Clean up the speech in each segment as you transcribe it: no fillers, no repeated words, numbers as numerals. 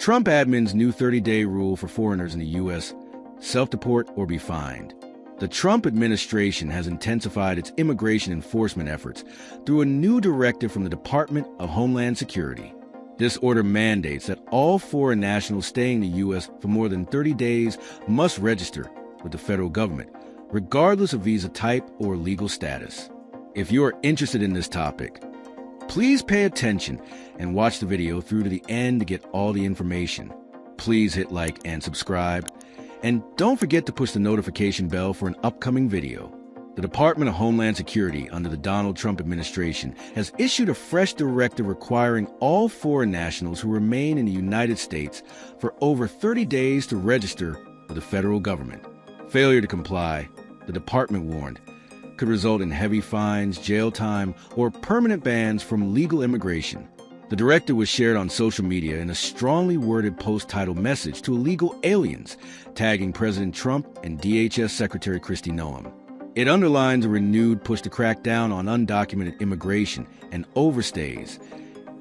Trump admin's new 30-day rule for foreigners in the U.S., self-deport or be fined. The Trump administration has intensified its immigration enforcement efforts through a new directive from the Department of Homeland Security. This order mandates that all foreign nationals staying in the U.S. for more than 30 days must register with the federal government, regardless of visa type or legal status. If you are interested in this topic, please pay attention and watch the video through to the end to get all the information. Please hit like and subscribe. And don't forget to push the notification bell for an upcoming video. The Department of Homeland Security under the Donald Trump administration has issued a fresh directive requiring all foreign nationals who remain in the United States for over 30 days to register with the federal government. Failure to comply, the department warned, could result in heavy fines, jail time, or permanent bans from legal immigration. The directive was shared on social media in a strongly worded post-titled message to illegal aliens, tagging President Trump and DHS Secretary Kristi Noem. It underlines a renewed push to crack down on undocumented immigration and overstays,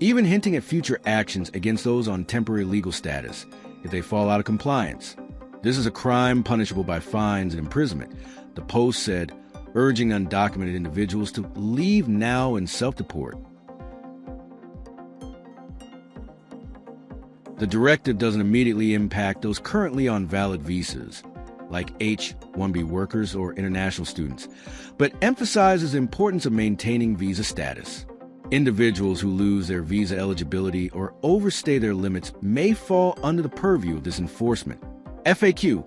even hinting at future actions against those on temporary legal status if they fall out of compliance. This is a crime punishable by fines and imprisonment, the Post said, urging undocumented individuals to leave now and self-deport. The directive doesn't immediately impact those currently on valid visas, like H-1B workers or international students, but emphasizes the importance of maintaining visa status. Individuals who lose their visa eligibility or overstay their limits may fall under the purview of this enforcement. FAQ: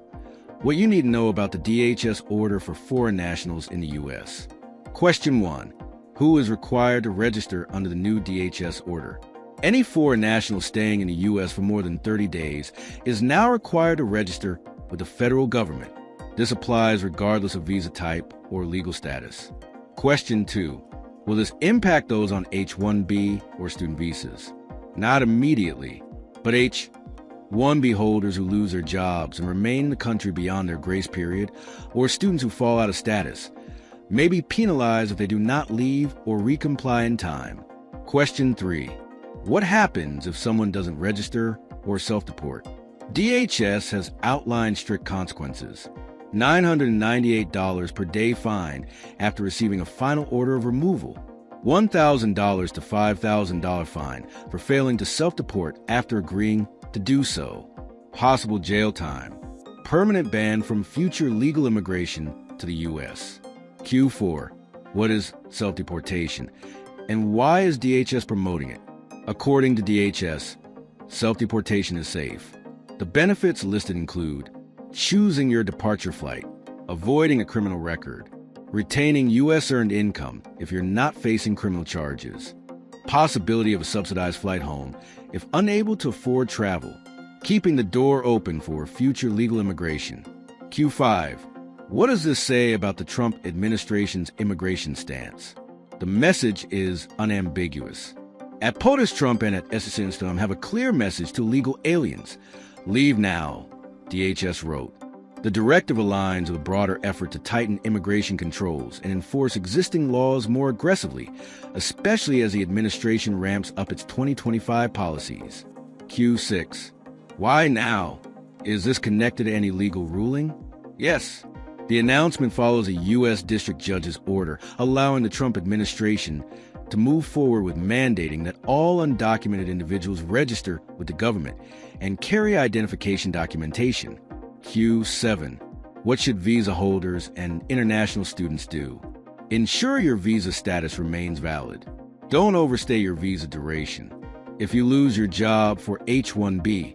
what you need to know about the DHS order for foreign nationals in the U.S. Question 1. Who is required to register under the new DHS order? Any foreign national staying in the U.S. for more than 30 days is now required to register with the federal government. This applies regardless of visa type or legal status. Question 2. Will this impact those on H-1B or student visas? Not immediately, but H-1B holders who lose their jobs and remain in the country beyond their grace period, or students who fall out of status, may be penalized if they do not leave or recomply in time. Question 3. What happens if someone doesn't register or self-deport? DHS has outlined strict consequences. $998 per day fine after receiving a final order of removal. $1,000 to $5,000 fine for failing to self-deport after agreeing to do so. Possible jail time. Permanent ban from future legal immigration to the U.S. Q4. What is self-deportation? And why is DHS promoting it? According to DHS, self-deportation is safe. The benefits listed include choosing your departure flight, avoiding a criminal record, retaining U.S.-earned income if you're not facing criminal charges, possibility of a subsidized flight home if unable to afford travel, keeping the door open for future legal immigration. Q5. What does this say about the Trump administration's immigration stance? The message is unambiguous. At POTUS Trump and at SSNSTOM have a clear message to legal aliens. Leave now, DHS wrote. The directive aligns with a broader effort to tighten immigration controls and enforce existing laws more aggressively, especially as the administration ramps up its 2025 policies. Q6. Why now? Is this connected to any legal ruling? Yes. The announcement follows a U.S. district judge's order allowing the Trump administration to move forward with mandating that all undocumented individuals register with the government and carry identification documentation. Q7. What should visa holders and international students do? Ensure your visa status remains valid. Don't overstay your visa duration. If you lose your job for H-1B,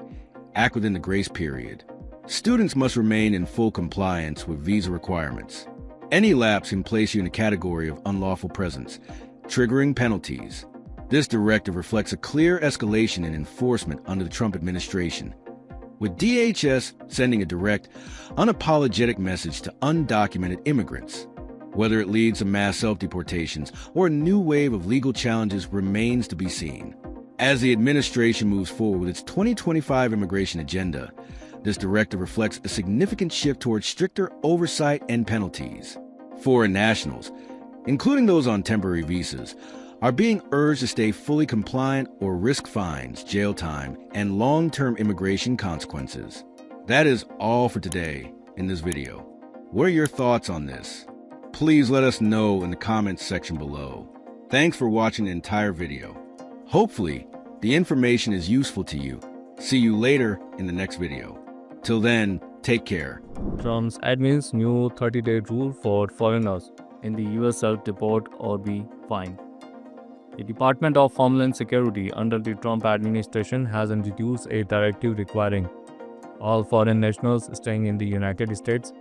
act within the grace period. Students must remain in full compliance with visa requirements. Any lapse can place you in a category of unlawful presence, triggering penalties. This directive reflects a clear escalation in enforcement under the Trump administration, with DHS sending a direct, unapologetic message to undocumented immigrants. Whether it leads to mass self-deportations or a new wave of legal challenges remains to be seen. As the administration moves forward with its 2025 immigration agenda, this directive reflects a significant shift towards stricter oversight and penalties. Foreign nationals, including those on temporary visas, are being urged to stay fully compliant or risk fines, jail time, and long-term immigration consequences. That is all for today in this video. What are your thoughts on this? Please let us know in the comments section below. Thanks for watching the entire video. Hopefully, the information is useful to you. See you later in the next video. Till then, take care. Trump's admin's new 30-day rule for foreigners in the US self-deport or be fined. The Department of Homeland Security under the Trump administration has introduced a directive requiring all foreign nationals staying in the United States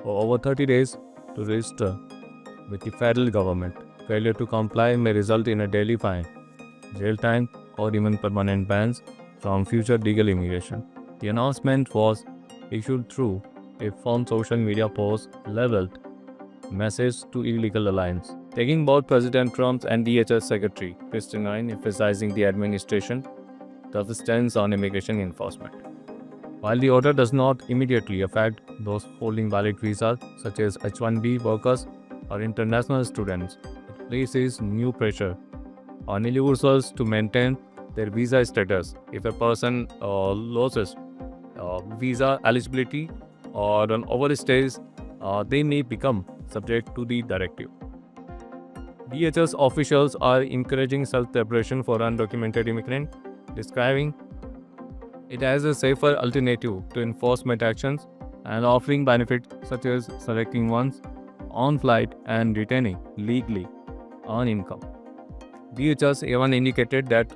for over 30 days to register with the federal government. Failure to comply may result in a daily fine, jail time, or even permanent bans from future legal immigration. The announcement was issued through a firm social media post labeled "Message to Illegal Alliance," taking both President Trump's and DHS Secretary Christine, emphasizing the administration's tough stance on immigration enforcement. While the order does not immediately affect those holding valid visas, such as H-1B workers or international students, it places new pressure on individuals to maintain their visa status. If a person loses visa eligibility or overstays, they may become subject to the directive. DHS officials are encouraging self-deportation for undocumented immigrants, describing it as a safer alternative to enforcement actions and offering benefits such as selecting one's own flight and retaining legally on income. DHS even indicated that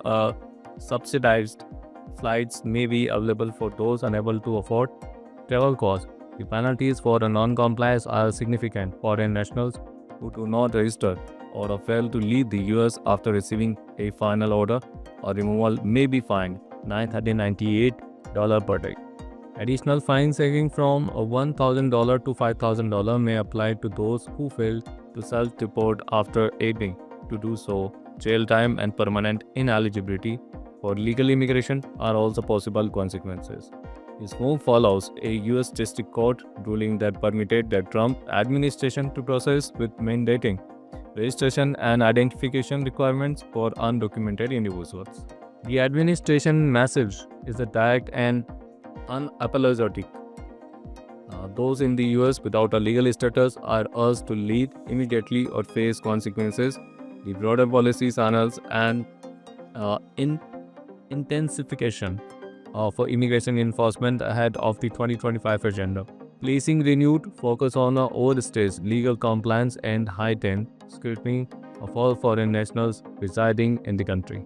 subsidized flights may be available for those unable to afford travel costs. The penalties for non-compliance are significant. Foreign nationals who do not register or fail to leave the US after receiving a final order or removal may be fined $998 per day. Additional fines ranging from $1,000 to $5,000 may apply to those who fail to self-deport after aiming to do so. Jail time and permanent ineligibility for legal immigration are also possible consequences. This move follows a US District Court ruling that permitted the Trump administration to process with mandating registration and identification requirements for undocumented individuals. The administration message is a direct and unapologetic. Those in the US without a legal status are urged to leave immediately or face consequences. The broader policy signals an intensification of immigration enforcement ahead of the 2025 agenda, placing renewed focus on overstays, legal compliance, and heightened scrutiny of all foreign nationals residing in the country.